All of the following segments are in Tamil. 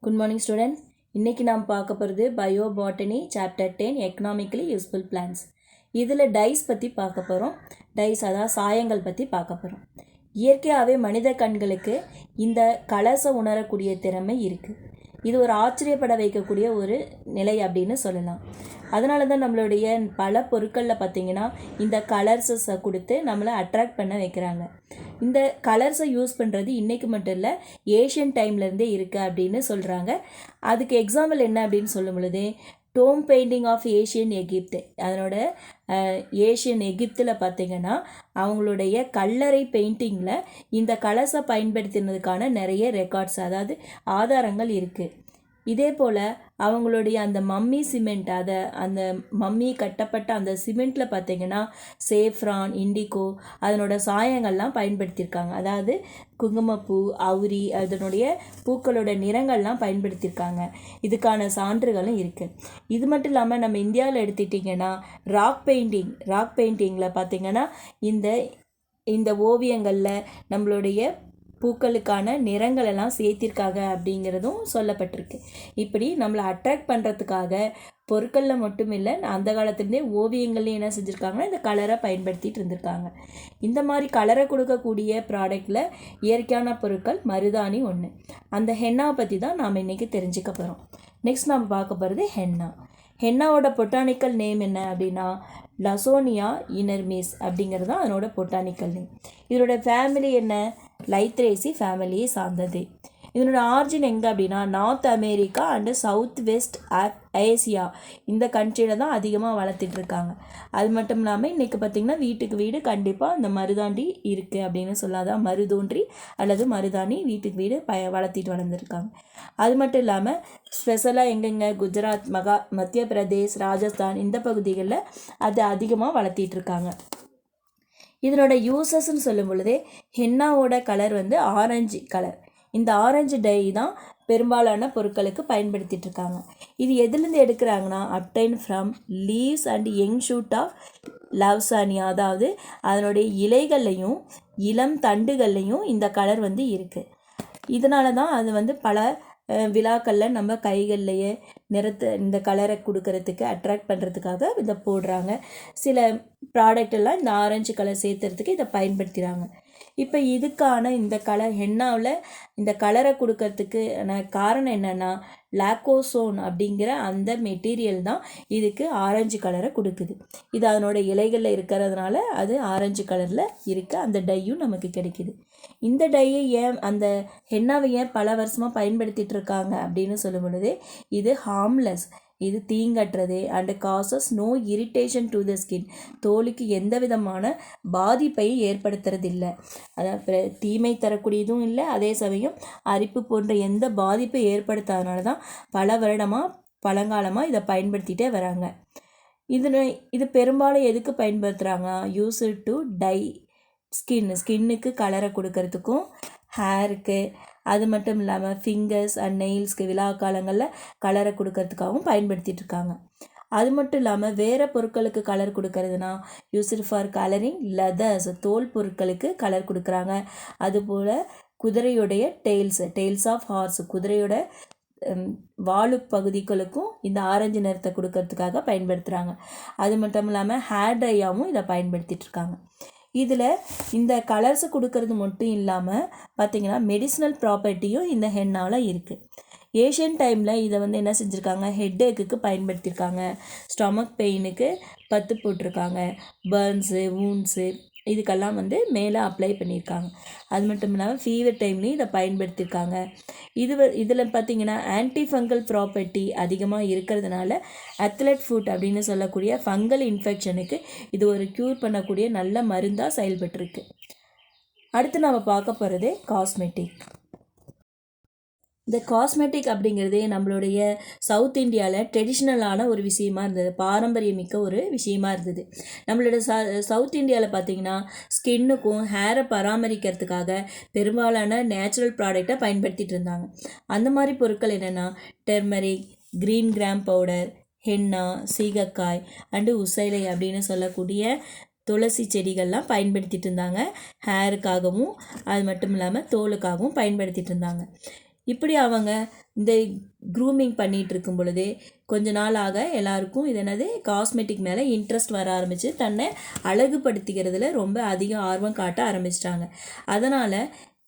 Good morning students. இன்றைக்கி நாம் பார்க்க போகிறது biobotany chapter 10 economically useful plants. இதில் டைஸ் பற்றி பார்க்க போகிறோம். டைஸ் அதாவது சாயங்கள் பற்றி பார்க்க போகிறோம். இயற்கையாகவே மனித கண்களுக்கு இந்த கலர்ஸை உணரக்கூடிய திறமை இருக்குது. இது ஒரு ஆச்சரியப்பட வைக்கக்கூடிய ஒரு நிலை அப்படின்னு சொல்லலாம். அதனால தான் நம்மளுடைய பல பொருட்களில் பார்த்திங்கன்னா இந்த கலர்ஸை கொடுத்து நம்மளை அட்ராக்ட் பண்ண வைக்கிறாங்க. இந்த கலர்ஸை யூஸ் பண்ணுறது இன்றைக்கு மட்டும் இல்லை, ஏஷியன் டைம்லேருந்தே இருக்குது அப்படின்னு சொல்கிறாங்க. அதுக்கு எக்ஸாம்பிள் என்ன அப்படின்னு சொல்லும் பொழுது டோம் பெயிண்டிங் ஆஃப் ஏஷியன் எகிப்து, அதனோட ஏஷியன் எகிப்தில் பார்த்திங்கன்னா அவங்களுடைய கல்லறை பெயிண்டிங்கில் இந்த கலர்ஸை பயன்படுத்தினதுக்கான நிறைய ரெக்கார்ட்ஸ், அதாவது ஆதாரங்கள் இருக்குது. இதே போல் அவங்களுடைய அந்த மம்மி சிமெண்ட், அந்த மம்மி கட்டப்பட்ட அந்த சிமெண்ட்டில் பார்த்திங்கன்னா சேஃப்ரான், இண்டிகோ அதனோட சாயங்கள்லாம் பயன்படுத்தியிருக்காங்க. அதாவது குங்குமப்பூ, அவுரி அதனுடைய பூக்களோட நிறங்கள்லாம் பயன்படுத்தியிருக்காங்க. இதுக்கான சான்றுகளும் இருக்குது. இது மட்டும் இல்லாமல் நம்ம இந்தியாவில் எடுத்துட்டிங்கன்னா ராக் பெயிண்டிங்கில் பார்த்திங்கன்னா இந்த ஓவியங்களில் நம்மளுடைய பூக்களுக்கான நிறங்கள் எல்லாம் சேர்த்திருக்காங்க அப்படிங்கிறதும் சொல்லப்பட்டிருக்கு. இப்படி நம்மளை அட்ராக்ட் பண்ணுறதுக்காக பொருட்களில் மட்டும் இல்லை, அந்த காலத்துலேருந்தே ஓவியங்கள்லேயும் என்ன செஞ்சுருக்காங்கன்னா இந்த கலரை பயன்படுத்திகிட்டு இருந்திருக்காங்க. இந்த மாதிரி கலரை கொடுக்கக்கூடிய ப்ராடக்டில் இயற்கையான பொருட்கள் மருதாணி ஒன்று. அந்த ஹென்னாவை பற்றி தான் நாம் இன்றைக்கி தெரிஞ்சுக்க போகிறோம். நெக்ஸ்ட் நாம் பார்க்க போகிறது ஹென்னா. ஹென்னாவோட பொட்டானிக்கல் நேம் என்ன அப்படின்னா லசோனியா இனர்மிஸ் அப்படிங்கிறது தான் அதனோட பொட்டானிக்கல் நேம். இதனோட ஃபேமிலி என்ன? லைத்ரேசி ஃபேமிலியை சார்ந்தது. இதனோட ஆரிஜின் எங்கே அப்படின்னா north America and south west Asia இந்த கண்ட்ரியில் தான் அதிகமாக வளர்த்துட்டு இருக்காங்க. அது மட்டும் இல்லாமல் இன்றைக்கி பார்த்திங்கன்னா வீட்டுக்கு வீடு கண்டிப்பாக இந்த மருதாண்டி இருக்குது அப்படின்னு சொல்லாதான் மருதோன்றி அல்லது மருதாணி வீட்டுக்கு வீடு வளர்த்திட்டு வளர்ந்துருக்காங்க. அது மட்டும் இல்லாமல் ஸ்பெஷலாக எங்கெங்கே குஜராத், மத்திய பிரதேஷ், ராஜஸ்தான் இந்த பகுதிகளில் அது அதிகமாக வளர்த்திட்டு இருக்காங்க. இதனோட யூசஸ்ன்னு சொல்லும் பொழுதே ஹென்னாவோட கலர் ஆரஞ்சு கலர். இந்த ஆரஞ்சு டை தான் பெரும்பாலான பொருட்களுக்கு பயன்படுத்திட்டு இருக்காங்க. இது எதுலேருந்து எடுக்கிறாங்கன்னா obtained from leaves and young shoot of Lawsonia, அதாவது அதனுடைய இலைகள்லையும் இளம் தண்டுகள்லையும் இந்த கலர் இருக்குது. இதனால தான் அது பல விழாக்களில் நம்ம கைகள்லையே இந்த கலரை கொடுக்கறதுக்கு அட்ராக்ட் பண்ணுறதுக்காக இதை போடுறாங்க. சில ப்ராடக்டெல்லாம் இந்த ஆரஞ்சு கலர் சேர்த்துறதுக்கு இதை பயன்படுத்துகிறாங்க. இப்போ இதுக்கான இந்த கலர் ஹென்னாவில் இந்த கலரை கொடுக்கறதுக்கு காரணம் என்னென்னா லாக்கோசோன் அப்படிங்கிற அந்த மெட்டீரியல் தான் இதுக்கு ஆரஞ்சு கலரை கொடுக்குது. இது அதனோட இலைகளில் இருக்கிறதுனால அது ஆரஞ்சு கலரில் இருக்குது. அந்த டையும் நமக்கு கிடைக்கிது. இந்த டையை அந்த ஹென்னாவை பல வருஷமாக பயன்படுத்திகிட்டு இருக்காங்க அப்படின்னு சொல்லும் பொழுது இது ஹார்ம்லெஸ், இது தீங்கற்றது and causes no irritation to the skin, தோலுக்கு எந்த விதமான பாதிப்பை ஏற்படுத்துறதில்லை. அதாவது தீமை தரக்கூடியதும் இல்லை, அதே சமயம் அரிப்பு போன்ற எந்த பாதிப்பை ஏற்படுத்தாதனால தான் பல பழங்காலமாக இதை பயன்படுத்திகிட்டே வராங்க. இது பெரும்பாலும் எதுக்கு பயன்படுத்துகிறாங்க? யூஸ் டு டை ஸ்கின்னுக்கு கலரை கொடுக்கறதுக்கும், ஹேருக்கு, அது மட்டும் இல்லாமல் ஃபிங்கர்ஸ் அண்ட் நெயில்ஸ்க்கு விழா காலங்களில் கலரை கொடுக்கறதுக்காகவும் பயன்படுத்திகிட்டு இருக்காங்க. அது மட்டும் இல்லாமல் வேறு பொருட்களுக்கு கலர் கொடுக்கறதுனா யூஸ்டு ஃபார் கலரிங் லெதர்ஸ், தோல் பொருட்களுக்கு கலர் கொடுக்குறாங்க. அதுபோல் குதிரையுடைய டெய்ல்ஸ் ஆஃப் ஹார்ஸ், குதிரையோட வாலு பகுதிகளுக்கும் இந்த ஆரஞ்சு நிறத்தை கொடுக்கறதுக்காக பயன்படுத்துகிறாங்க. அது மட்டும் இல்லாமல் ஹேர் ட்ரையாகவும் இதை பயன்படுத்திகிட்டு இருக்காங்க. இதில் இந்த கலர்ஸை கொடுக்கறது மட்டும் இல்லாமல் பார்த்திங்கன்னா மெடிசினல் ப்ராப்பர்ட்டியும் இந்த ஹென்னாவில் இருக்குது. ஏஷியன் டைமில் இதை என்ன செஞ்சுருக்காங்க? ஹெட்டேக்குக்கு பயன்படுத்தியிருக்காங்க, ஸ்டொமக் பெயினுக்கு பத்து போட்டிருக்காங்க, பர்ன்ஸு, வூண்ட்ஸு இதுக்கெல்லாம் மேலே அப்ளை பண்ணியிருக்காங்க. அது மட்டும் இல்லாமல் ஃபீவர் டைம்லேயும் இதை பயன்படுத்தியிருக்காங்க. இதில் பார்த்திங்கன்னா ஆன்டி ஃபங்கல் ப்ராப்பர்ட்டி அதிகமாக இருக்கிறதுனால அத்லெட் ஃபுட் அப்படின்னு சொல்லக்கூடிய ஃபங்கல் இன்ஃபெக்ஷனுக்கு இது ஒரு க்யூர் பண்ணக்கூடிய நல்ல மருந்தாக செயல்பட்டுருக்கு. அடுத்து நம்ம பார்க்க போகிறது காஸ்மெட்டிக். இந்த காஸ்மெட்டிக் அப்படிங்கிறது நம்மளுடைய சவுத் இந்தியாவில் ட்ரெடிஷ்னலான ஒரு விஷயமா இருந்தது, பாரம்பரியமிக்க ஒரு விஷயமா இருந்தது. நம்மளோட சவுத் இந்தியாவில் பார்த்திங்கன்னா ஸ்கின்னுக்கும் ஹேரை பராமரிக்கிறதுக்காக பெரும்பாலான நேச்சுரல் ப்ராடக்டை பயன்படுத்திகிட்டு இருந்தாங்க. அந்த மாதிரி பொருட்கள் என்னென்னா turmeric, green gram powder, henna, shikakai and உசைலை அப்படின்னு சொல்லக்கூடிய துளசி செடிகள்லாம் பயன்படுத்திகிட்டு இருந்தாங்க. ஹேருக்காகவும் அது மட்டும் இல்லாமல் தோலுக்காகவும் பயன்படுத்திகிட்டு இருந்தாங்க. இப்படி அவங்க இந்த க்ரூமிங் பண்ணிகிட்டு இருக்கும் பொழுதே கொஞ்ச நாள் ஆக எல்லாருக்கும் இது என்னது காஸ்மெட்டிக் மேலே இன்ட்ரெஸ்ட் வர ஆரம்பித்து தன்னை அழகுபடுத்திக்கிறதுல ரொம்ப அதிக ஆர்வம் காட்ட ஆரம்பிச்சிட்டாங்க. அதனால்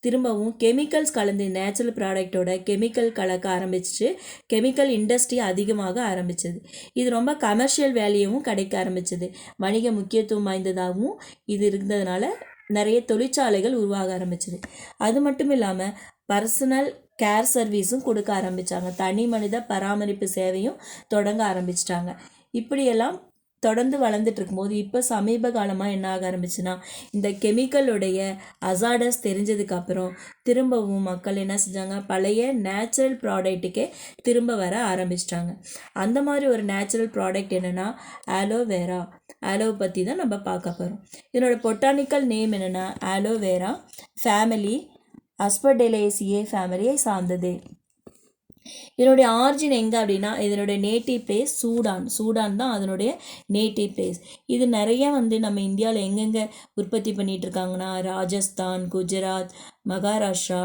திரும்பவும் கெமிக்கல்ஸ் கலந்து நேச்சுரல் ப்ராடக்டோட கெமிக்கல் கலக்க ஆரம்பிச்சிட்டு கெமிக்கல் இண்டஸ்ட்ரி அதிகமாக ஆரம்பிச்சது. இது ரொம்ப கமர்ஷியல் வேல்யூவும் கிடைக்க ஆரம்பிச்சது. வணிக முக்கியத்துவம் வாய்ந்ததாகவும் இது இருந்ததுனால நிறைய தொழிற்சாலைகள் உருவாக ஆரம்பிச்சது. அது மட்டும் இல்லாமல் பர்சனல் கேர் சர்வீஸும் கொடுக்க ஆரம்பித்தாங்க. தனி மனித பராமரிப்பு சேவையும் தொடங்க ஆரம்பிச்சிட்டாங்க. இப்படியெல்லாம் தொடர்ந்து வளர்ந்துட்டு இருக்கும்போது இப்போ சமீப காலமாக என்ன ஆக ஆரம்பிச்சுன்னா, இந்த கெமிக்கலுடைய அசாடஸ் தெரிஞ்சதுக்கப்புறம் திரும்பவும் மக்கள் என்ன செஞ்சாங்க, பழைய நேச்சுரல் ப்ராடக்ட்டுக்கே திரும்ப வர ஆரம்பிச்சிட்டாங்க. அந்த மாதிரி ஒரு நேச்சுரல் ப்ராடக்ட் என்னென்னா ஆலோவேரா. ஆலோவை பற்றி தான் நம்ம பார்க்க போகிறோம். இதனோட பொட்டானிக்கல் நேம் என்னென்னா ஆலோவேரா ஃபேமிலி அஸ்பர்டெலேசியே ஃபேமிலியை சார்ந்தது. இதனுடைய ஆரிஜின் எங்கே அப்படின்னா இதனுடைய நேட்டிவ் பிளேஸ் சூடான் தான் அதனுடைய நேட்டிவ் பிளேஸ். இது நிறைய நம்ம இந்தியாவில் எங்கெங்கே உற்பத்தி பண்ணிகிட்டு இருக்காங்கன்னா ராஜஸ்தான், குஜராத், மகாராஷ்டிரா,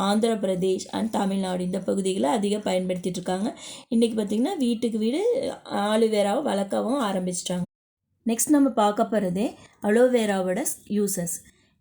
ஆந்திர பிரதேஷ் அண்ட் தமிழ்நாடு இந்த பகுதிகளை அதிகம் பயன்படுத்திகிட்டு இருக்காங்க. இன்றைக்கி பார்த்திங்கன்னா வீட்டுக்கு வீடு ஆலோவேராவை வளர்க்கவும் ஆரம்பிச்சிட்டாங்க. நெக்ஸ்ட் நம்ம பார்க்க போகிறதே அலோவேராவோட யூசஸ்.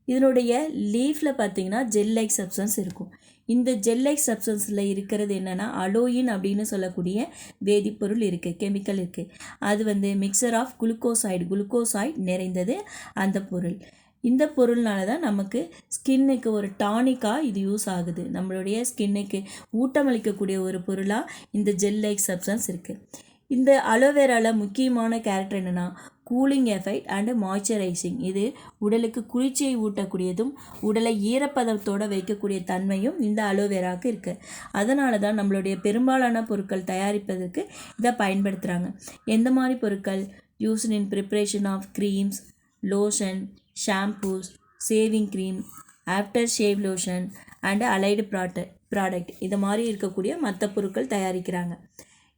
இதனுடைய லீஃபில் பார்த்திங்கன்னா ஜெல் லைக் சப்ஸ்டன்ஸ் இருக்கும். இந்த ஜெல் லைக் சப்ஸ்டன்ஸில் இருக்கிறது என்னென்னா அலோயின் அப்படின்னு சொல்லக்கூடிய வேதிப்பொருள் இருக்குது, கெமிக்கல் இருக்குது. அது மிக்சர் ஆஃப் குளுக்கோசைடு நிறைந்தது அந்த பொருள். இந்த பொருள்னால தான் நமக்கு ஸ்கின்னுக்கு ஒரு டானிக்காக இது யூஸ் ஆகுது. நம்மளுடைய ஸ்கின்னுக்கு ஊட்டமளிக்கக்கூடிய ஒரு பொருளாக இந்த ஜெல் லைக் சப்ஸ்டன்ஸ் இருக்குது. இந்த அலோவேராவில் முக்கியமான கேரக்டர் என்னென்னா கூலிங் எஃபெக்ட் அண்டு மாய்ஸ்சரைசிங். இது உடலுக்கு குளிர்ச்சியை ஊட்டக்கூடியதும் உடலை ஈரப்பதத்தோடு வைக்கக்கூடிய தன்மையும் இந்த அலோவேராவுக்கு இருக்குது. அதனால தான் நம்மளுடைய பெரும்பாலான பொருட்கள் தயாரிப்பதற்கு இதை பயன்படுத்துகிறாங்க. எந்த மாதிரி பொருட்கள்? Used in preparation of creams, lotion, shampoos, shaving cream, after shave lotion and allied product இது மாதிரி இருக்கக்கூடிய மற்ற பொருட்கள் தயாரிக்கிறாங்க.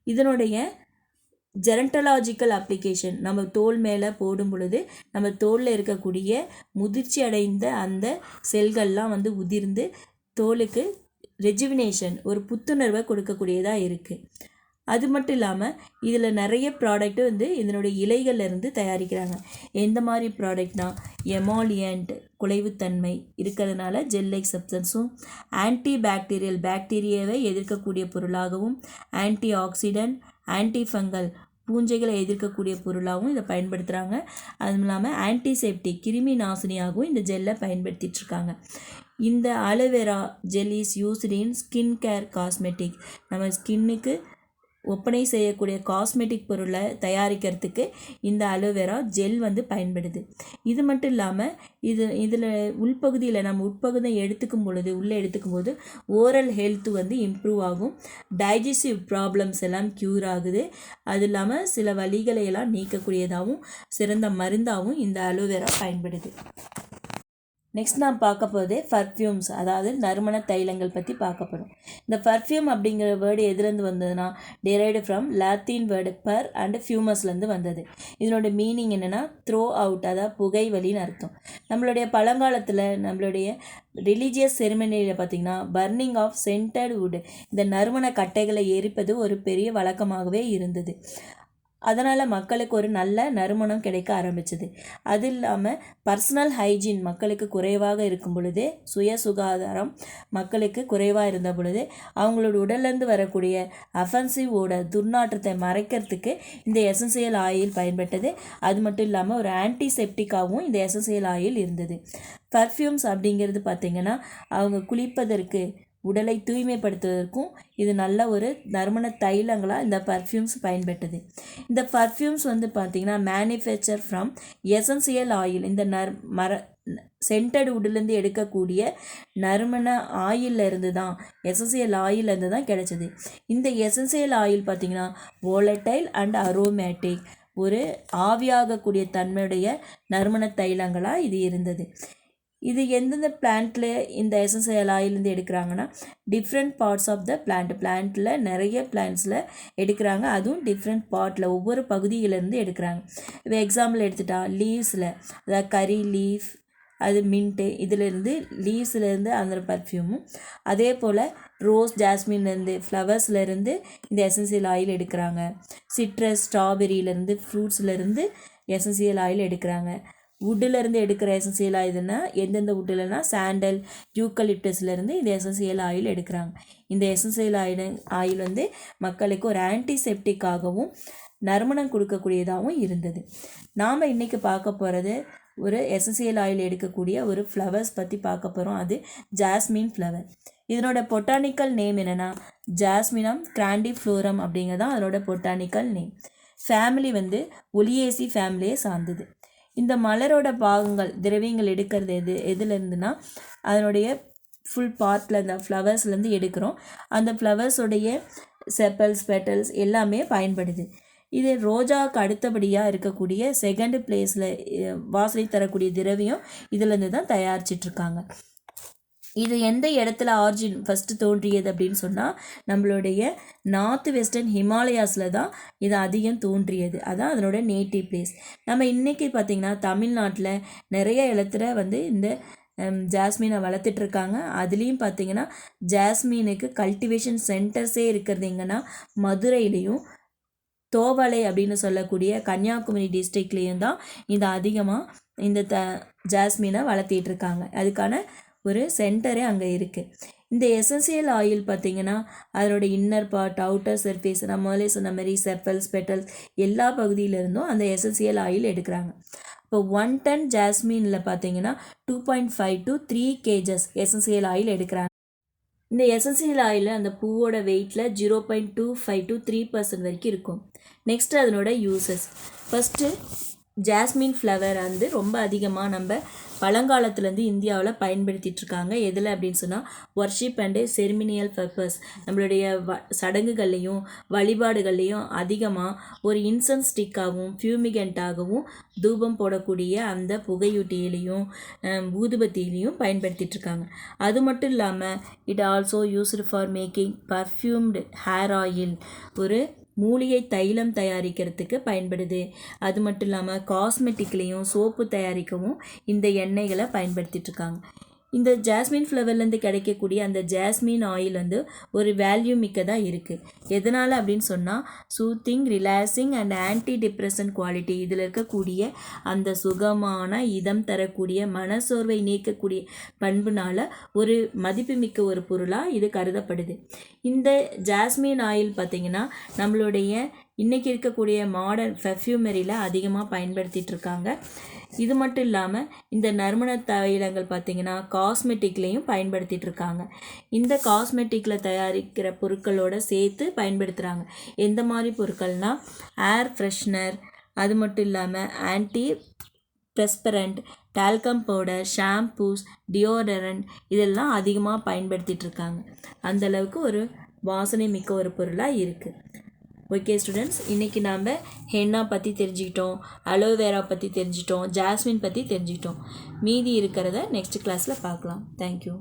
இதனுடைய ஜெரண்டலாஜிக்கல் அப்ளிகேஷன் நம்ம தோல் மேலே போடும் பொழுது நம்ம தோலில் இருக்கக்கூடிய முதிர்ச்சி அடைந்த அந்த செல்கள்லாம் உதிர்ந்து தோலுக்கு ரெஜுவினேஷன் ஒரு புத்துணர்வை கொடுக்கக்கூடியதாக இருக்குது. அது மட்டும் இல்லாமல் இதில் நிறைய ப்ராடக்ட்டு இதனுடைய இலைகள்லேருந்து தயாரிக்கிறாங்க. எந்த மாதிரி ப்ராடக்ட்னா எமாலியன்ட் குலைவுத்தன்மை இருக்கிறதுனால ஜெல் லைக் சப்ஸ்டன்ஸும், ஆன்டி பாக்டீரியாவை எதிர்க்கக்கூடிய பொருளாகவும், ஆன்டி ஆக்சிடென்ட், ஆன்டி ஃபங்கல் பூஞ்சைகளை எதிர்க்கக்கூடிய பொருளாகவும் இதை பயன்படுத்துகிறாங்க. அதுவும் இல்லாமல் ஆன்டிசெப்டிக் கிருமி நாசினியாகவும் இந்த ஜெல்லை பயன்படுத்திகிட்ருக்காங்க. இந்த aloe vera gel is used in skin care cosmetic. நம்ம ஸ்கின்னுக்கு ஒப்பனை செய்யக்கூடிய காஸ்மெட்டிக் பொருளை தயாரிக்கிறதுக்கு இந்த அலோவேரா ஜெல் பயன்படுது. இது மட்டும் இல்லாமல் இதில் உள்பகுதியில் நம்ம உட்பகுதியை உள்ளே எடுத்துக்கும் போது ஓரல் ஹெல்த்து இம்ப்ரூவ் ஆகும். டைஜஸ்டிவ் ப்ராப்ளம்ஸ் எல்லாம் க்யூர் ஆகுது. அது இல்லாமல் சில வலிகளை எல்லாம் நீக்கக்கூடியதாகவும் சிறந்த மருந்தாகவும் இந்த அலோவேரா பயன்படுது. நெக்ஸ்ட் நான் பார்க்க போதே பர்ஃப்யூம்ஸ், அதாவது நறுமண தைலங்கள் பற்றி பார்க்க போகிறோம். இந்த பர்ஃப்யூம் அப்படிங்கிற வேர்டு எதுலேருந்து வந்ததுன்னா derived from Latin word per and ஃபியூமஸ்லேருந்து வந்தது. இதனோட மீனிங் என்னென்னா த்ரோ அவுட், அதாவது புகை வலின்னு அர்த்தம். நம்மளுடைய பழங்காலத்தில் நம்மளுடைய ரிலீஜியஸ் செரிமனியில் பார்த்திங்கன்னா பர்னிங் ஆஃப் சென்டட் வுட், இந்த நறுமண கட்டைகளை எரிப்பது ஒரு பெரிய வழக்கமாகவே இருந்தது. அதனால் மக்களுக்கு ஒரு நல்ல நறுமணம் கிடைக்க ஆரம்பிச்சது. அது இல்லாமல் பர்சனல் ஹைஜீன் மக்களுக்கு குறைவாக இருக்கும் பொழுது, சுய சுகாதாரம் மக்களுக்கு குறைவாக இருந்த பொழுது அவங்களோட உடல்லேருந்து வரக்கூடிய அஃபென்சிவோட துர்நாற்றத்தை மறைக்கிறதுக்கு இந்த எசென்சியல் ஆயில் பயன்பட்டது. அது மட்டும் இல்லாமல் ஒரு ஆன்டிசெப்டிக்காகவும் இந்த எசென்சியல் ஆயில் இருந்தது. பர்ஃப்யூம்ஸ் அப்படிங்கிறது பார்த்திங்கன்னா அவங்க குளிப்பதற்கு, உடலை தூய்மைப்படுத்துவதற்கும் இது நல்ல ஒரு நறுமண தைலங்களாக இந்த பர்ஃப்யூம்ஸ் பயன்பட்டது. இந்த பர்ஃப்யூம்ஸ் பார்த்திங்கன்னா மேனுஃபேக்சர் ஃப்ரம் எசென்சியல் ஆயில், இந்த சென்டட் வுட்லேருந்து எடுக்கக்கூடிய நறுமண ஆயிலிருந்து தான், எசென்சியல் ஆயிலிருந்து தான் கிடைச்சது. இந்த எசென்சியல் ஆயில் பார்த்திங்கன்னா வோலடைல் அண்ட் அரோமேட்டிக், ஒரு ஆவியாகக்கூடிய தன்மையுடைய நறுமண தைலங்களாக இது இருந்தது. இது எந்தெந்த பிளான்ட்டில் இந்த எசென்சியல் ஆயிலேருந்து எடுக்கிறாங்கன்னா டிஃப்ரெண்ட் பார்ட்ஸ் ஆஃப் த பிளான்ட்டில் நிறைய பிளான்ட்ஸில் எடுக்கிறாங்க. அதுவும் டிஃப்ரெண்ட் பார்ட்டில் ஒவ்வொரு பகுதியிலேருந்து எடுக்கிறாங்க. இப்போ எக்ஸாம்பிள் எடுத்துட்டா லீவ்ஸில், அதாவது கறி லீஃப், அது மின்ட்டு, இதிலேருந்து லீவ்ஸ்லேருந்து அந்த பர்ஃப்யூமும், அதே போல் ரோஸ் ஜாஸ்மின்லேருந்து ஃப்ளவர்ஸ்லேருந்து இந்த எசென்சியல் ஆயில் எடுக்கிறாங்க. சிட்ரஸ் ஸ்ட்ராபெரியிலேருந்து ஃப்ரூட்ஸ்லேருந்து எசென்சியல் ஆயில் எடுக்கிறாங்க. வுட்டிலேருந்து எடுக்கிற எசென்சியல் ஆயில்னா எந்தெந்த வுட்டில்னா சாண்டல் யூக்கலிப்டஸ்லேருந்து இந்த எசென்சியல் ஆயில் எடுக்கிறாங்க. இந்த எசென்சியல் ஆயில் வந்து மக்களுக்கு ஒரு ஆன்டிசெப்டிக்காகவும் நறுமணம் கொடுக்கக்கூடியதாகவும் இருந்தது. நாம் இன்றைக்கி பார்க்க போகிறது ஒரு எசென்சியல் ஆயில் எடுக்கக்கூடிய ஒரு ஃப்ளவர்ஸ் பற்றி பார்க்க போகிறோம். அது ஜாஸ்மின் ஃப்ளவர். இதனோட பொட்டானிக்கல் நேம் என்னென்னா ஜாஸ்மினம் கிராண்டிஃப்ளோரம் அப்படிங்கிறதான் அதனோட பொட்டானிக்கல் நேம். ஃபேமிலி வந்து ஒலியேசி ஃபேமிலியை சார்ந்தது. இந்த மலரோட பாகங்கள் திரவியங்கள் எடுக்கிறது எதுலேருந்துன்னா அதனுடைய ஃபுல் பார்ட்டில் அந்த ஃப்ளவர்ஸ்லேருந்து எடுக்கிறோம். அந்த ஃப்ளவர்ஸோடைய செப்பல்ஸ் பெட்டல்ஸ் எல்லாமே பயன்படுது. இது ரோஜாவுக்கு அடுத்தபடியாக இருக்கக்கூடிய செகண்ட் பிளேஸில் வாசனை தரக்கூடிய திரவியம் இதிலேருந்து தான் தயாரிச்சிட்ருக்காங்க. இது எந்த இடத்துல ஆரிஜின் ஃபஸ்ட்டு தோன்றியது அப்படின்னு சொன்னால் நம்மளுடைய நார்த் வெஸ்டர்ன் ஹிமாலயாஸில் தான் இது அதிகம் தோன்றியது. அதான் அதனோட நேட்டிவ் பிளேஸ். நம்ம இன்றைக்கி பார்த்திங்கன்னா தமிழ்நாட்டில் நிறைய இடத்துல வந்து இந்த ஜாஸ்மினை வளர்த்துட்ருக்காங்க. அதுலேயும் பார்த்திங்கன்னா ஜாஸ்மினுக்கு கல்டிவேஷன் சென்டர்ஸே இருக்கிறது எங்கன்னா மதுரையிலையும் தோவளை அப்படின்னு சொல்லக்கூடிய கன்னியாகுமரி டிஸ்ட்ரிக்ட்லேயும் தான் இது அதிகமாக இந்த ஜாஸ்மினை வளர்த்திட்ருக்காங்க. அதுக்கான ஒரு சென்டரே அங்கே இருக்குது. இந்த எசென்சியல் ஆயில் பார்த்திங்கன்னா அதனோட இன்னர் பார்ட் அவுட்டர் சர்ஃபேஸ் நம்ம முதலே சொன்ன மாதிரி செப்பல்ஸ் பெட்டல்ஸ் எல்லா பகுதியிலேருந்தும் அந்த எசென்சியல் ஆயில் எடுக்கிறாங்க. இப்போ 1 டன் ஜாஸ்மினில் பார்த்திங்கன்னா 2.5 to 3 kgs எசென்சியல் ஆயில் எடுக்கிறாங்க. இந்த எசென்சியல் ஆயில் அந்த பூவோட வெயிட்டில் 0.25 to 3% வரைக்கும் இருக்கும். நெக்ஸ்ட்டு அதனோட யூசஸ். ஃபஸ்ட்டு ஜாஸ்மின் ஃப்ளவர் வந்து ரொம்ப அதிகமாக நம்ம பழங்காலத்துலேருந்து இந்தியாவில் பயன்படுத்திகிட்ருக்காங்க. எதில் அப்படின்னு சொன்னால் வர்ஷிப் அண்டு செரிமினியல் பர்பஸ், நம்மளுடைய சடங்குகள்லேயும் வழிபாடுகள்லேயும் அதிகமாக ஒரு இன்சென்ஸ் ஸ்டிக்காகவும் ஃபியூமிகண்ட்டாகவும் தூபம் போடக்கூடிய அந்த புகையூட்டியிலையும் ஊதுபத்தியிலையும் பயன்படுத்திகிட்ருக்காங்க. அது மட்டும் இல்லாமல் it also used for making perfumed hair oil, ஒரு மூலிகை தைலம் தயாரிக்கிறதுக்கு பயன்படுது. அது மட்டும் இல்லாமல் காஸ்மெட்டிக்லேயும் சோப்பு தயாரிக்கவும் இந்த எண்ணெய்களை பயன்படுத்திகிட்ருக்காங்க. இந்த ஜாஸ்மின் ஃப்ளவர்லேருந்து கிடைக்கக்கூடிய அந்த ஜாஸ்மின் ஆயில் வந்து ஒரு வேல்யூ மிக்கதாக இருக்குது. எதனால் அப்படின்னு சொன்னால் soothing, relaxing and anti depression quality, இதில் இருக்கக்கூடிய அந்த சுகமான இதம் தரக்கூடிய மனசோர்வை நீக்கக்கூடிய பண்புனால் ஒரு மதிப்புமிக்க ஒரு பொருளாக இது கருதப்படுது. இந்த ஜாஸ்மின் ஆயில் பார்த்திங்கன்னா நம்மளுடைய இன்றைக்கி இருக்கக்கூடிய மாடர்ன் பெர்ஃப்யூமரியில் அதிகமாக பயன்படுத்திகிட்ருக்காங்க. இது மட்டும் இல்லாமல் இந்த நறுமண தைலங்கள் பார்த்திங்கன்னா காஸ்மெட்டிக்லேயும் பயன்படுத்திகிட்ருக்காங்க. இந்த காஸ்மெட்டிக்கில் தயாரிக்கிற பொருட்களோடு சேர்த்து பயன்படுத்துகிறாங்க. எந்த மாதிரி பொருட்கள்னால் ஏர் ஃப்ரெஷ்னர், அது மட்டும் இல்லாமல் antiperspirant, talcum powder, shampoos, deodorant இதெல்லாம் அதிகமாக பயன்படுத்திகிட்ருக்காங்க. அந்தளவுக்கு ஒரு வாசனை மிக்க ஒரு பொருளாக இருக்குது. ஓகே ஸ்டூடெண்ட்ஸ், இன்றைக்கி நாம் ஹென்னா பற்றி தெரிஞ்சுக்கிட்டோம், அலோவேரா பற்றி தெரிஞ்சிட்டோம், ஜாஸ்மின் பற்றி தெரிஞ்சுக்கிட்டோம். மீதி இருக்கிறத நெக்ஸ்ட் கிளாஸில் பார்க்கலாம். தேங்க்யூ.